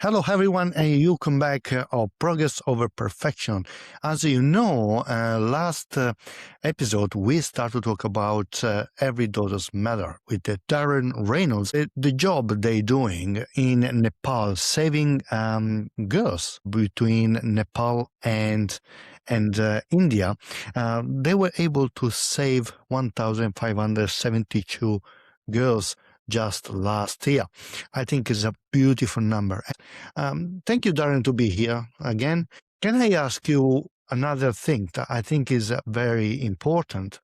Hello, everyone, and you come back of Progress Over Perfection. As you know, last episode, we started to talk about Every Daughter's Matter with Darren Reynolds, the job they're doing in Nepal, saving girls between Nepal and India. They were able to save 1,572 girls just last year. I think it's a beautiful number. Thank you, Darren, to be here again. Can I ask you another thing that I think is very important?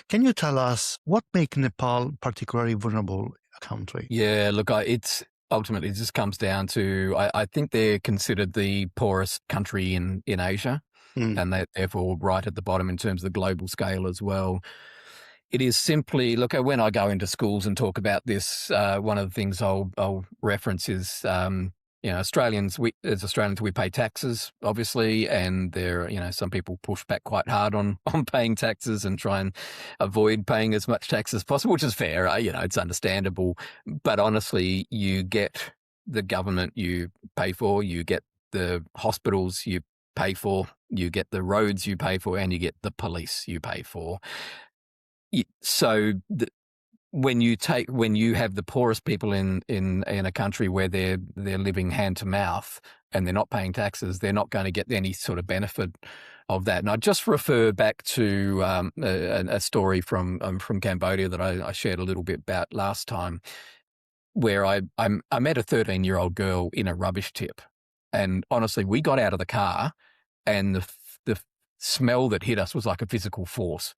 Can you tell us what makes Nepal particularly vulnerable country? Yeah, look, it's ultimately it just comes down to I think they're considered the poorest country in Asia, and they're therefore right at the bottom in terms of the global scale as well. It is simply, look, when I go into schools and talk about this, one of the things I'll reference is, Australians, we pay taxes, obviously, and there, some people push back quite hard on paying taxes and try and avoid paying as much tax as possible, which is fair. It's understandable. But honestly, you get the government you pay for, you get the hospitals you pay for, you get the roads you pay for, and you get the police you pay for. So when you have the poorest people in a country where they're living hand to mouth and they're not paying taxes, they're not going to get any sort of benefit of that. And I just refer back to a story from Cambodia that I shared a little bit about last time, where I met a 13-year-old girl in a rubbish tip, and honestly, we got out of the car, and the smell that hit us was like a physical force.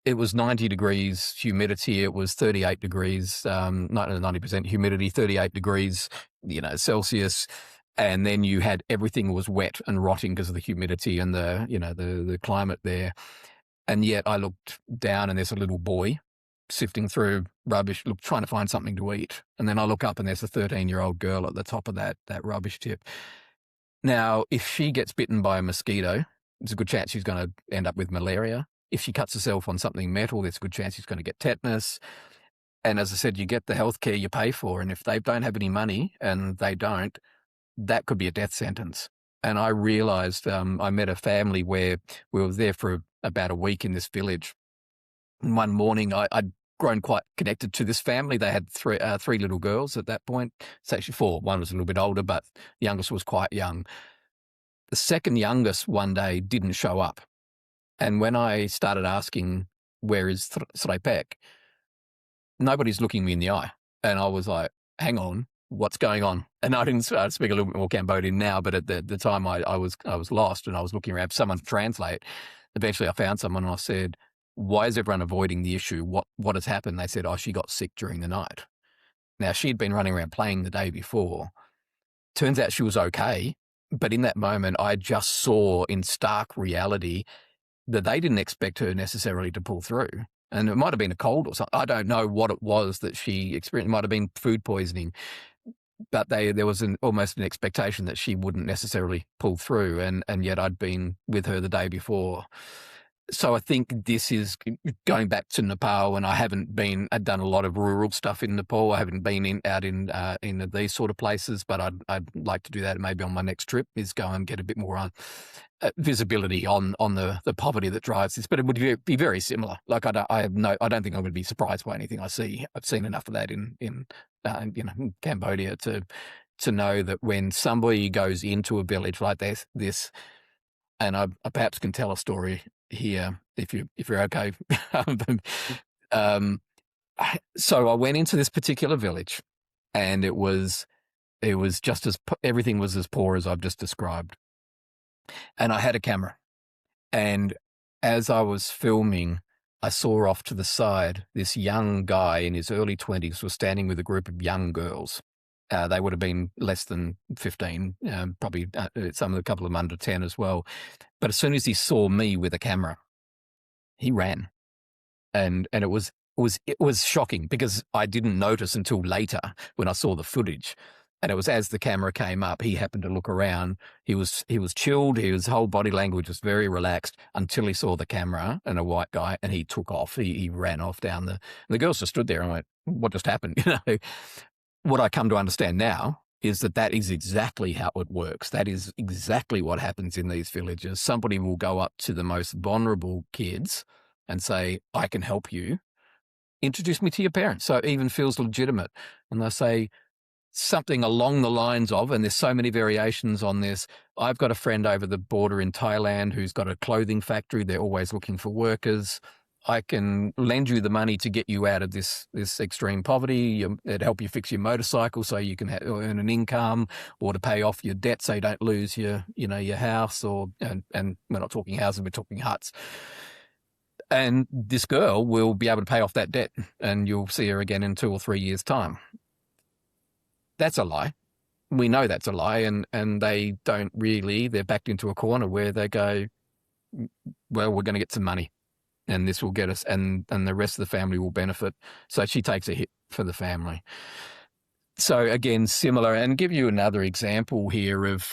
It was 90 degrees humidity. It was 38 degrees, 90% humidity, 38 degrees, Celsius. And then you had everything was wet and rotting because of the humidity and the climate there. And yet I looked down and there's a little boy sifting through rubbish, trying to find something to eat. And then I look up and there's a 13-year-old girl at the top of that rubbish tip. Now, if she gets bitten by a mosquito, there's a good chance she's going to end up with malaria. If she cuts herself on something metal, there's a good chance she's going to get tetanus. And as I said, you get the healthcare you pay for. And if they don't have any money, and they don't, that could be a death sentence. And I realized I met a family where we were there for about a week in this village. And one morning, I'd grown quite connected to this family. They had three little girls at that point. It's actually four. One was a little bit older, but the youngest was quite young. The second youngest one day didn't show up. And when I started asking, where is Srepek, nobody's looking me in the eye. And I was like, hang on, what's going on? And I didn't speak a little bit more Cambodian now, but at the time I was lost and I was looking around for someone to translate. Eventually I found someone and I said, why is everyone avoiding the issue? What has happened? They said, she got sick during the night. Now, she'd been running around playing the day before. Turns out she was okay. But in that moment, I just saw in stark reality that they didn't expect her necessarily to pull through. And it might have been a cold or something. I don't know what it was that she experienced. It might have been food poisoning. But there was almost an expectation that she wouldn't necessarily pull through. And yet I'd been with her the day before. So I think this is going back to Nepal, and I'd done a lot of rural stuff in Nepal. I haven't been out in these sort of places, but I'd like to do that maybe on my next trip, is go and get a bit more visibility on the poverty that drives this. But it would be very similar. Like I don't think I'm going to be surprised by anything I see. I've seen enough of that in Cambodia to know that when somebody goes into a village like this, and I perhaps can tell a story here if you're okay. So I went into this particular village, and it was just everything was as poor as I've just described. And I had a camera, and as I was filming, I saw off to the side this young guy in his early 20s was standing with a group of young girls. They would have been less than 15, probably a couple of them under 10 as well. But as soon as he saw me with a camera, he ran, and it was shocking because I didn't notice until later when I saw the footage. And it was as the camera came up, he happened to look around. He was chilled. His whole body language was very relaxed until he saw the camera and a white guy, and he took off. He ran off down the girls just stood there and went, "What just happened?" What I come to understand now is that is exactly how it works. That is exactly what happens in these villages. Somebody will go up to the most vulnerable kids and say, I can help you. Introduce me to your parents. So it even feels legitimate. And they'll say something along the lines of, and there's so many variations on this, I've got a friend over the border in Thailand who's got a clothing factory. They're always looking for workers. I can lend you the money to get you out of this extreme poverty. It'd help you fix your motorcycle so you can earn an income, or to pay off your debt so you don't lose your house, and we're not talking houses, we're talking huts. And this girl will be able to pay off that debt, and you'll see her again in 2 or 3 years' time. That's a lie. We know that's a lie, and they don't really. They're backed into a corner where they go, well, we're going to get some money, and this will get us, and the rest of the family will benefit. So she takes a hit for the family. So again, similar, and give you another example here of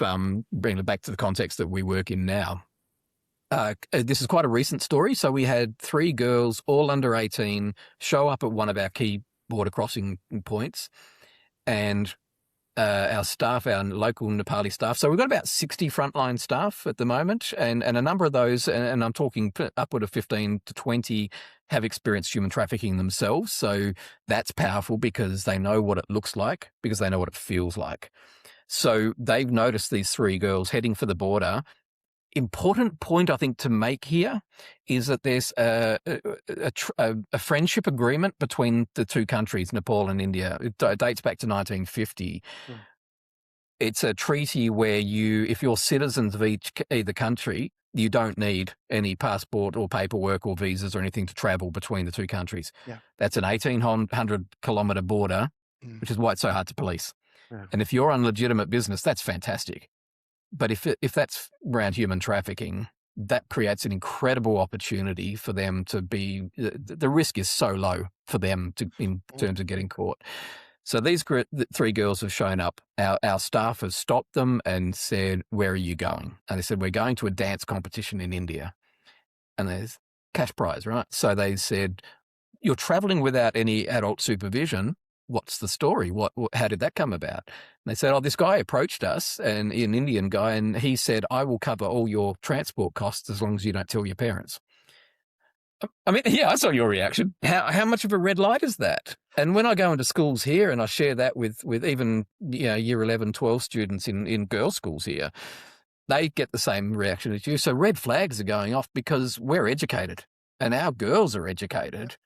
bringing it back to the context that we work in now. This is quite a recent story. So we had 3 girls, all under 18, show up at one of our key border crossing points, and our staff, our local Nepali staff. So we've got about 60 frontline staff at the moment, and a number of those, and I'm talking upward of 15 to 20, have experienced human trafficking themselves. So that's powerful because they know what it looks like, because they know what it feels like. So they've noticed these 3 girls heading for the border. Important point, I think, to make here is that there's a friendship agreement between the 2 countries, Nepal and India. It dates back to 1950. It's a treaty where if you're citizens of either country, you don't need any passport or paperwork or visas or anything to travel between the 2 countries. Yeah. That's an 1,800-kilometre border, which is why it's so hard to police. Yeah. And if you're on legitimate business, that's fantastic. But if that's around human trafficking, that creates an incredible opportunity for them to be. The risk is so low for them in terms of getting caught. So these 3 girls have shown up. Our staff has stopped them and said, "Where are you going?" And they said, "We're going to a dance competition in India." And there's cash prize, right? So they said, "You're traveling without any adult supervision. What's the story? How did that come about?" And they said, "Oh, this guy approached us, and an Indian guy, and he said, I will cover all your transport costs as long as you don't tell your parents." I mean, yeah, I saw your reaction. How much of a red light is that? And when I go into schools here and I share that with even year 11, 12 students in girls' schools here, they get the same reaction as you. So red flags are going off because we're educated and our girls are educated.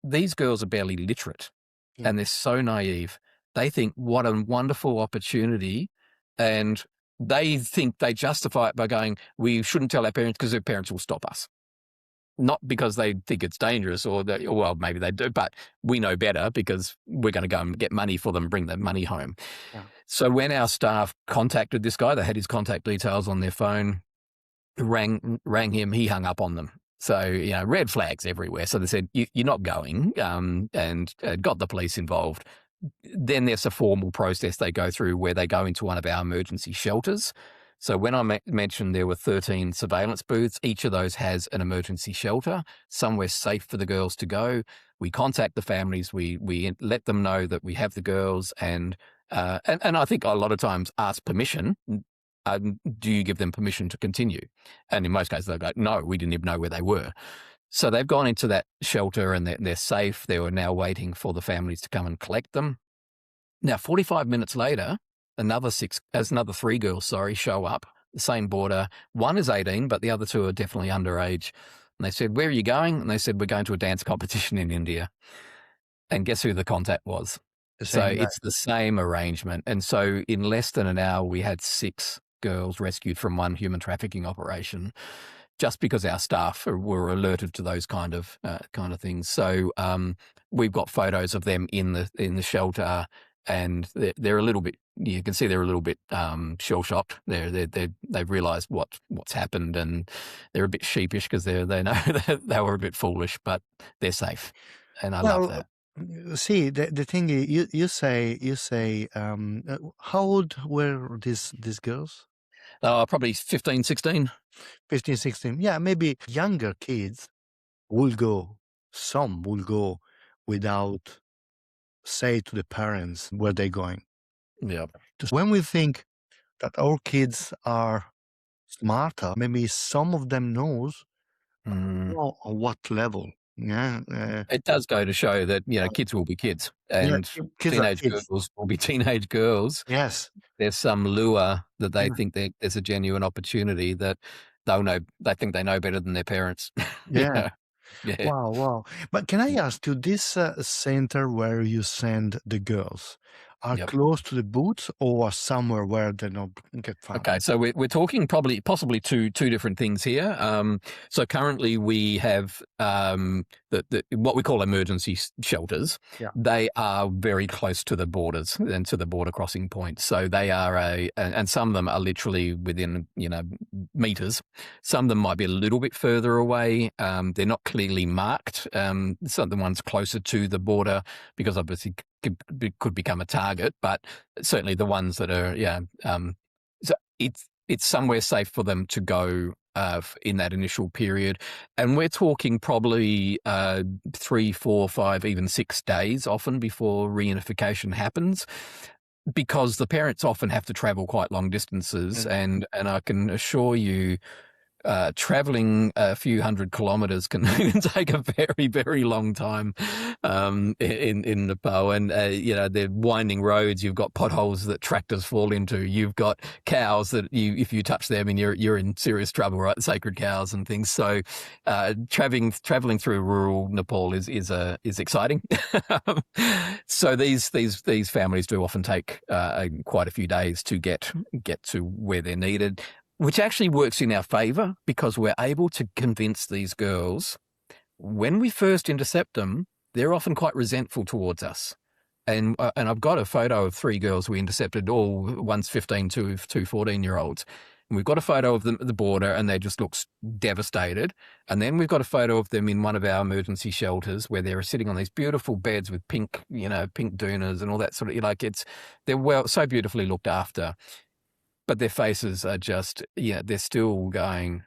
These girls are barely literate. Yeah. And they're so naive. They think, what a wonderful opportunity. And they think they justify it by going, we shouldn't tell our parents because their parents will stop us. Not because they think it's dangerous well, maybe they do, but we know better because we're going to go and get money for them, bring the money home. Yeah. So when our staff contacted this guy, they had his contact details on their phone, rang him, he hung up on them. So, red flags everywhere. So they said, you're not going, and got the police involved. Then there's a formal process they go through where they go into one of our emergency shelters. So when I mentioned there were 13 surveillance booths, each of those has an emergency shelter, somewhere safe for the girls to go. We contact the families. We let them know that we have the girls, and I think a lot of times ask permission. Do you give them permission to continue? And in most cases, they'll go, no, we didn't even know where they were. So they've gone into that shelter and they're safe. They were now waiting for the families to come and collect them. Now, 45 minutes later, another 3 girls, show up, the same border. One is 18, but the other 2 are definitely underage. And they said, where are you going? And they said, we're going to a dance competition in India. And guess who the contact was? So it's the same arrangement. And so in less than an hour, we had 6 girls rescued from one human trafficking operation, just because our staff were alerted to those kind of things. So we've got photos of them in the shelter, and they're a little bit. You can see they're a little bit shell shocked. They've realised what's happened, and they're a bit sheepish because they know that they were a bit foolish, but they're safe, and I love that. See, the thing is, you say, how old were these girls? Probably 15, 16. 15, 16. Yeah, maybe younger kids will go. Some will go without say to the parents where they're going. Yeah. When we think that our kids are smarter, maybe some of them knows on what level. Yeah, It does go to show that, kids will be kids, yeah, and kids are teenage kids. girls will be teenage girls. Yes. There's some lure that they Yeah. think there's a genuine opportunity that they think they know better than their parents. Yeah. Yeah. Wow, wow. But can I ask you, this center where you send the girls are Yep. close to the booths or somewhere where they don't get found? Okay, so we're talking possibly two different things here. So currently we have the what we call emergency shelters. Yeah. They are very close to the borders and to the border crossing points. So they are and some of them are literally within meters. Some of them might be a little bit further away. They're not clearly marked. Some of the ones closer to the border because obviously could become a target, but certainly the ones that are so it's somewhere safe for them to go in that initial period, and we're talking probably 3, 4, 5, even 6 days often before reunification happens, because the parents often have to travel quite long distances, and I can assure you, traveling a few hundred kilometers can take a very, very long time in Nepal. And, they're winding roads. You've got potholes that tractors fall into. You've got cows that if you touch them and you're in serious trouble, right? Sacred cows and things. So traveling through rural Nepal is exciting. So these families do often take quite a few days to get to where they're needed, which actually works in our favor because we're able to convince these girls, when we first intercept them, they're often quite resentful towards us. And I've got a photo of 3 girls we intercepted, all one's 15, two 14-year-olds. And we've got a photo of them at the border and they just look devastated. And then we've got a photo of them in one of our emergency shelters where they're sitting on these beautiful beds with pink doonas and all that sort of, they're so beautifully looked after. But their faces are just, they're still going,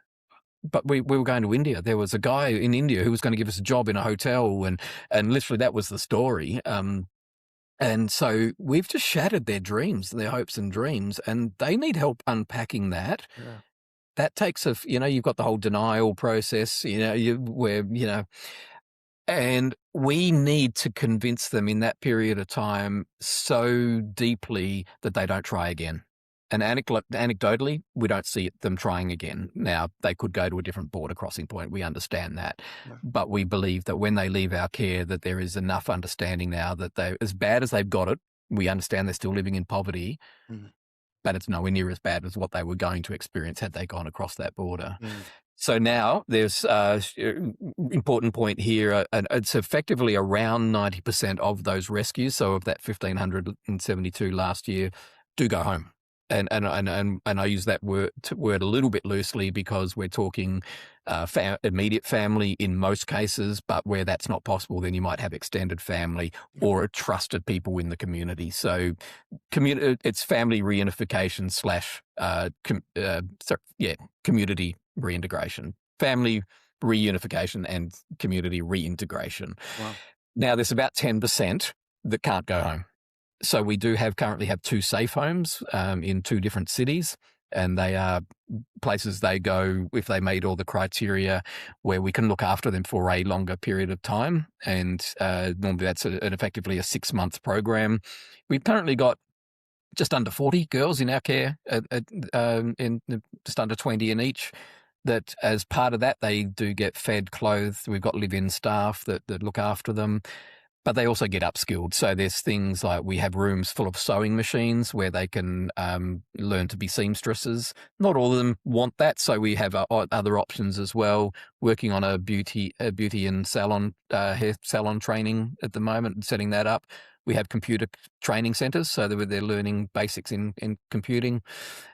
but we were going to India. There was a guy in India who was going to give us a job in a hotel, and literally that was the story. And so we've just shattered their dreams, their hopes and dreams, and they need help unpacking that. Yeah. That takes you've got the whole denial process, and we need to convince them in that period of time so deeply that they don't try again. And anecdotally, we don't see them trying again. Now, they could go to a different border crossing point. We understand that. Yeah. But we believe that when they leave our care, that there is enough understanding now that as bad as they've got it, we understand they're still living in poverty, but it's nowhere near as bad as what they were going to experience had they gone across that border. So now there's important point here. It's effectively around 90% of those rescues, so of that 1,572 last year, do go home. And I use that word a little bit loosely because we're talking immediate family in most cases, but where that's not possible, then you might have extended family or trusted people in the community. So it's family reunification / community reintegration, family reunification and community reintegration. Wow. Now there's about 10% that can't go home. So we currently have 2 safe homes in 2 different cities, and they are places they go if they meet all the criteria where we can look after them for a longer period of time. And normally that's effectively a 6-month program. We've currently got just under 40 girls in our care, in just under 20 in each. That as part of that, they do get fed, clothed. We've got live-in staff that look after them. But they also get upskilled. So there's things like we have rooms full of sewing machines where they can learn to be seamstresses. Not all of them want that, so we have other options as well. Working on a beauty and salon hair salon training at the moment and setting that up. We have computer training centres, so they're learning basics in computing,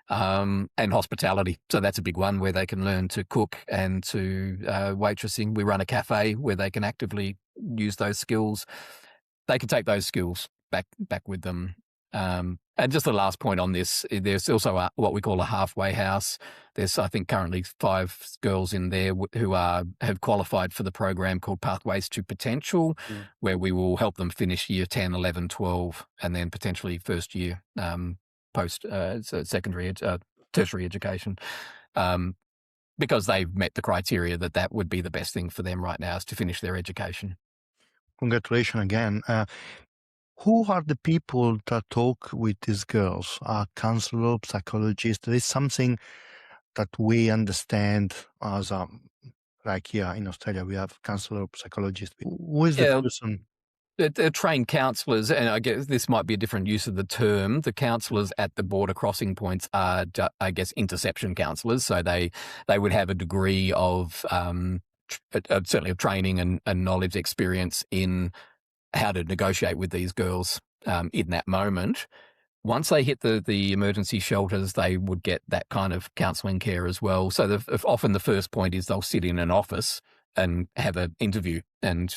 and hospitality. So that's a big one where they can learn to cook and to waitressing. We run a cafe where they can actively use those skills. They can take those skills back with them. And just the last point on this, there's also what we call a halfway house. There's, I think, currently 5 girls in there who have qualified for the program called Pathways to Potential, where we will help them finish year 10, 11, 12, and then potentially first year post secondary, tertiary education. Because they've met the criteria that would be the best thing for them right now, is to finish their education. Congratulations again. Who are the people that talk with these girls? Are counselors, psychologists? There is something that we understand as like here in Australia, we have counselor, psychologist. Who is the person? They're trained counsellors, and I guess this might be a different use of the term. The counsellors at the border crossing points are, I guess, interception counsellors. So they would have a degree of certainly of training and knowledge, experience in how to negotiate with these girls in that moment. Once they hit the emergency shelters, they would get that kind of counselling care as well. So often the first point is they'll sit in an office and have an interview and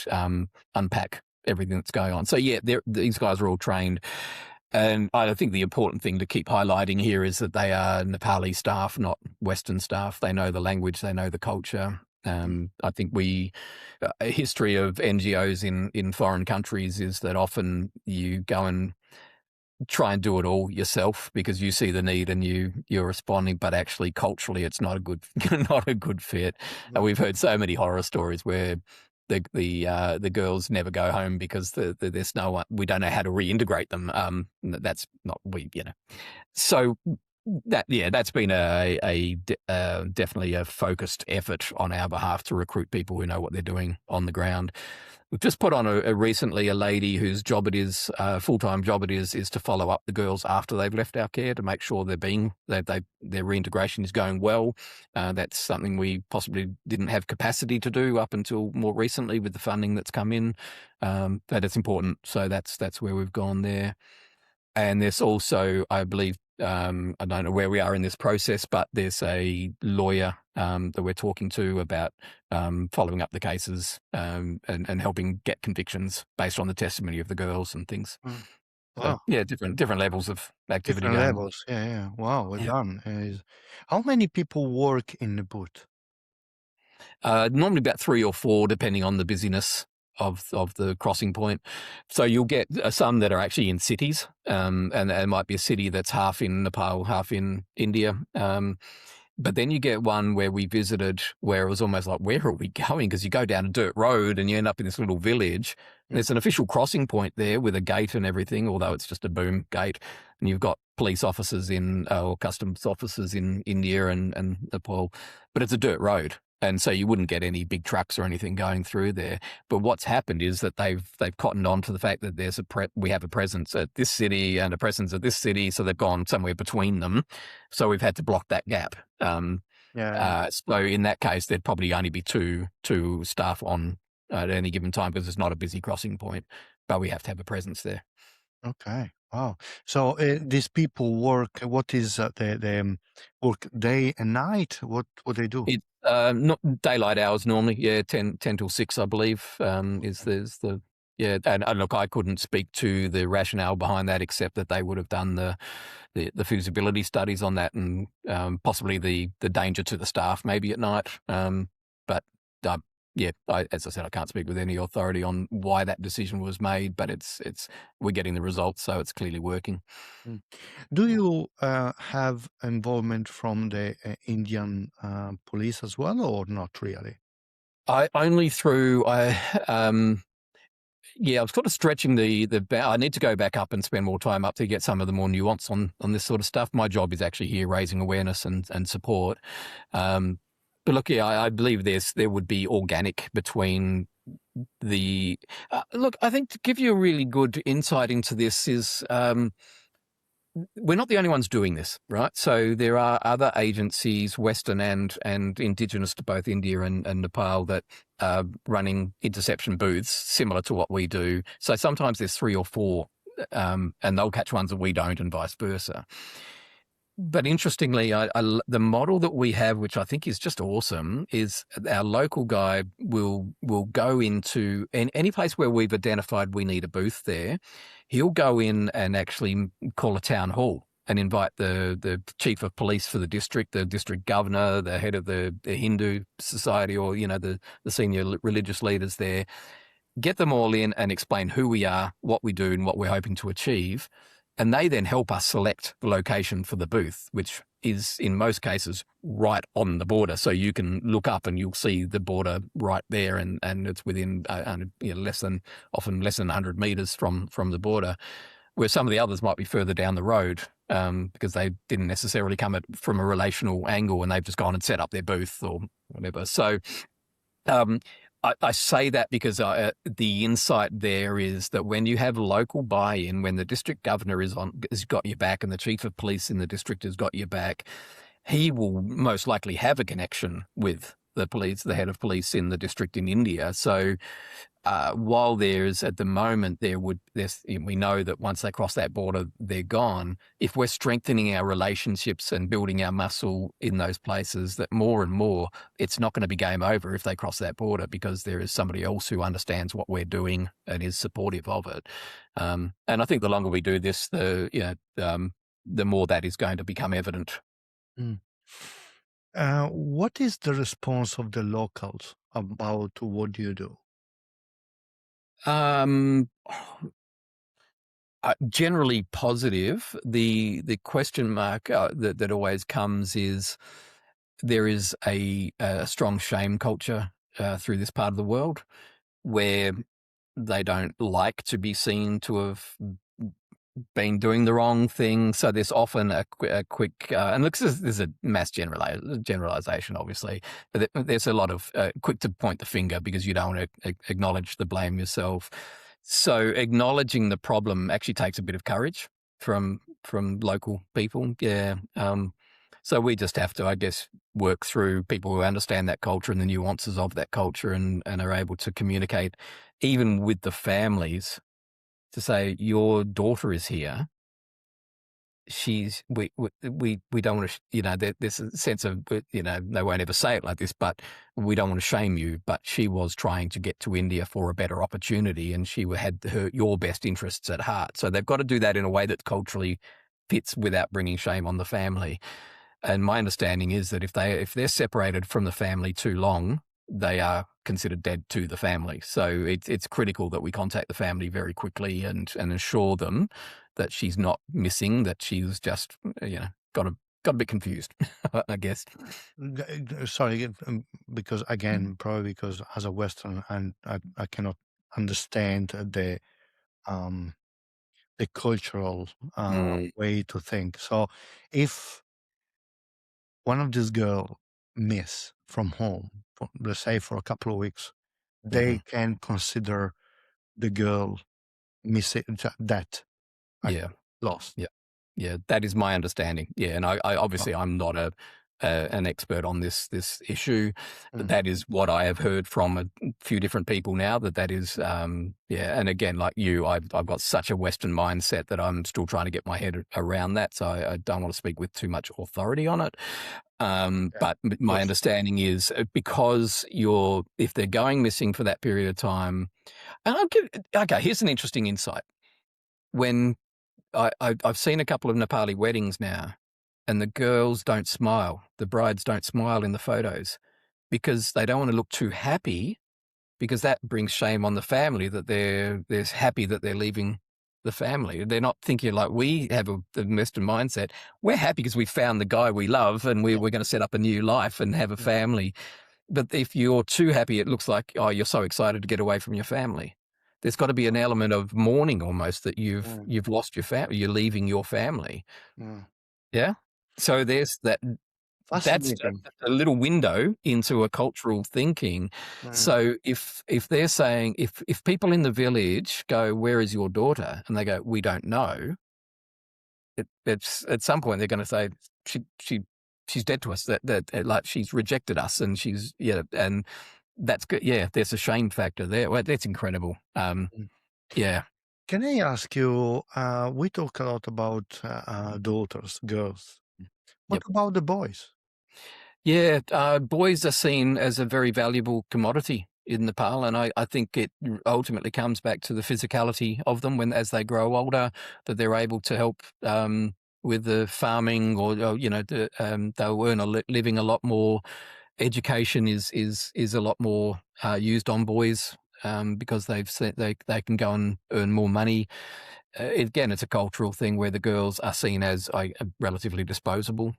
unpack everything that's going on. So yeah, these guys are all trained. And I think the important thing to keep highlighting here is that they are Nepali staff, not Western staff. They know the language, they know the culture. I think a history of NGOs in foreign countries is that often you go and try and do it all yourself because you see the need and you're responding, but actually culturally it's not a good fit. And we've heard so many horror stories where the girls never go home because there's no one, we don't know how to reintegrate them. That's not So that's been definitely a focused effort on our behalf to recruit people who know what they're doing on the ground. We've just put on recently a lady whose job it is, full-time job it is to follow up the girls after they've left our care to make sure their reintegration is going well. That's something we possibly didn't have capacity to do up until more recently with the funding that's come in, but it's important. So that's where we've gone there. And there's also, I believe, I don't know where we are in this process, but there's a lawyer that we're talking to about following up the cases and helping get convictions based on the testimony of the girls and things. Wow. So, yeah, different levels of activity. Different levels, yeah. Wow, well done. How many people work in the booth? Normally about 3 or 4, depending on the busyness of the crossing point. So you'll get some that are actually in cities, and it might be a city that's half in Nepal, half in India. But then you get one where we visited where it was almost like, where are we going? Because you go down a dirt road and you end up in this little village. And there's an official crossing point there with a gate and everything, although it's just a boom gate. And you've got police officers or customs officers in India and Nepal, but it's a dirt road. And so you wouldn't get any big trucks or anything going through there. But what's happened is that they've cottoned on to the fact that we have a presence at this city and a presence at this city, so they've gone somewhere between them. So we've had to block that gap. So in that case, there'd probably only be two staff on at any given time because it's not a busy crossing point, but we have to have a presence there. Okay. Wow. So these people work. What is they work day and night? What they do? It's not daylight hours normally. Yeah, 10 till 6, I believe. And look, I couldn't speak to the rationale behind that, except that they would have done the feasibility studies on that and possibly the danger to the staff maybe at night. As I said, I can't speak with any authority on why that decision was made, but we're getting the results, so it's clearly working. Do you have involvement from the Indian police as well, or not really? I was sort of stretching I need to go back up and spend more time up to get some of the more nuance on this sort of stuff. My job is actually here raising awareness and support. But look, I believe there would be organic between the look. I think to give you a really good insight into this is we're not the only ones doing this, right? So there are other agencies, Western and indigenous to both India and Nepal, that are running interception booths similar to what we do. So sometimes there's 3 or 4, and they'll catch ones that we don't, and vice versa. But interestingly, the model that we have, which I think is just awesome, is our local guy will go into any place where we've identified we need a booth there. He'll go in and actually call a town hall and invite the chief of police for the district governor, the head of the Hindu society, or the senior religious leaders there. Get them all in and explain who we are, what we do, and what we're hoping to achieve. And they then help us select the location for the booth, which is in most cases right on the border. So you can look up and you'll see the border right there, and it's within less than 100 meters from the border, where some of the others might be further down the road because they didn't necessarily come at from a relational angle and they've just gone and set up their booth or whatever. So I say that because the insight there is that when you have local buy-in, when the district governor has got your back and the chief of police in the district has got your back, he will most likely have a connection with the head of police in the district in India. So while there's at the moment we know that once they cross that border, they're gone. If we're strengthening our relationships and building our muscle in those places, that more and more, it's not going to be game over if they cross that border, because there is somebody else who understands what we're doing and is supportive of it. And I think the longer we do this, the more that is going to become evident. Mm. What is the response of the locals about what you do? Generally positive. The question mark that always comes is there is a strong shame culture through this part of the world, where they don't like to be seen to have been doing the wrong thing. So there's often a quick, and look, this is a mass generalization, obviously, but there's a lot of quick to point the finger because you don't want to acknowledge the blame yourself. So acknowledging the problem actually takes a bit of courage from local people. Yeah. So we just have to, I guess, work through people who understand that culture and the nuances of that culture and are able to communicate even with the families to say, your daughter is here. We don't want to, there's a sense of, they won't ever say it like this, but we don't want to shame you, but she was trying to get to India for a better opportunity and she had your best interests at heart. So they've got to do that in a way that culturally fits without bringing shame on the family. And my understanding is that if they're separated from the family too long, they are considered dead to the family. So it's critical that we contact the family very quickly and assure them that she's not missing, that she's just got a bit confused, I guess. Sorry, because again, probably because as a Western, and I cannot understand the cultural way to think. So if one of these girls miss from home, let's say for a couple of weeks, they can consider the girl missing that lost. Yeah, that is my understanding. Yeah, and I obviously I'm not an expert on this issue, but that is what I have heard from a few different people now. That is, and again, like you, I've got such a Western mindset that I'm still trying to get my head around that. So I don't want to speak with too much authority on it. But my understanding is because if they're going missing for that period of time, and here's an interesting insight. When I've seen a couple of Nepali weddings now, and the girls don't smile. The brides don't smile in the photos because they don't want to look too happy, because that brings shame on the family that they're happy that they're leaving the family. They're not thinking like we have the Western mindset. We're happy because we found the guy we love and we're going to set up a new life and have a family. But if you're too happy, it looks like, oh, you're so excited to get away from your family. There's got to be an element of mourning almost that you've lost your family. You're leaving your family. Yeah. So there's that. That's a little window into a cultural thinking. So if they're saying, if people in the village go, "Where is your daughter?" and they go, "We don't know," it's at some point they're going to say, she's dead to us. That like she's rejected us, and and that's good. Yeah, there's a shame factor there. Well, that's incredible. Yeah. Can I ask you? We talk a lot about daughters, girls. What Yep. about the boys? Yeah, boys are seen as a very valuable commodity in Nepal, and I think it ultimately comes back to the physicality of them as they grow older, that they're able to help with the farming, or they'll earn a living a lot more. Education is a lot more used on boys because they've said they can go and earn more money. Again, it's a cultural thing where the girls are seen as relatively disposable.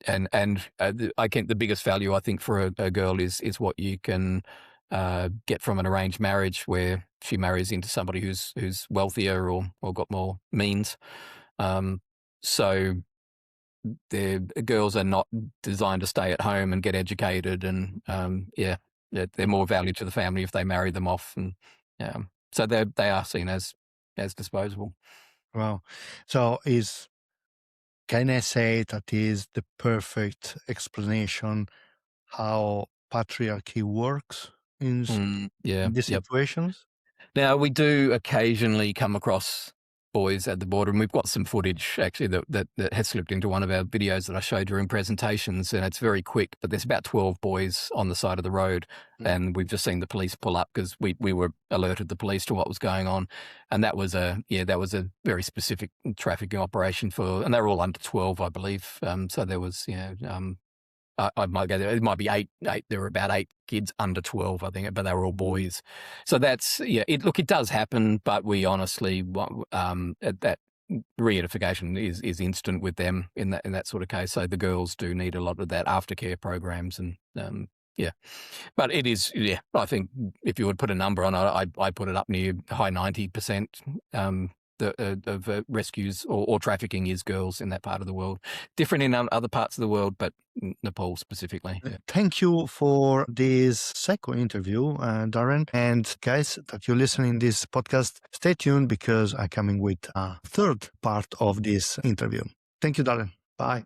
And I think the biggest value, I think, for a girl is what you can get from an arranged marriage, where she marries into somebody who's wealthier or got more means. So the girls are not designed to stay at home and get educated, and they're more value to the family if they marry them off, and so they are seen as disposable. Wow. So can I say that is the perfect explanation how patriarchy works in these Yep. situations? Now, we do occasionally come across boys at the border, and we've got some footage actually that has slipped into one of our videos that I showed during presentations, and it's very quick, but there's about 12 boys on the side of the road, and we've just seen the police pull up because we were alerted the police to what was going on, and that was a very specific trafficking operation and they were all under 12, I believe. So there was, I might go there. It might be eight. There were about 8 kids under 12, I think, but they were all boys. So that's it does happen, but we honestly, that reunification is instant with them in that sort of case. So the girls do need a lot of that aftercare programs, and but it is I think if you would put a number on it, I put it up near high 90%. Of rescues or trafficking is girls in that part of the world. Different in other parts of the world, but Nepal specifically. Yeah. Thank you for this second interview, Darren. And guys, that you're listening this podcast, stay tuned because I'm coming with a third part of this interview. Thank you, Darren. Bye.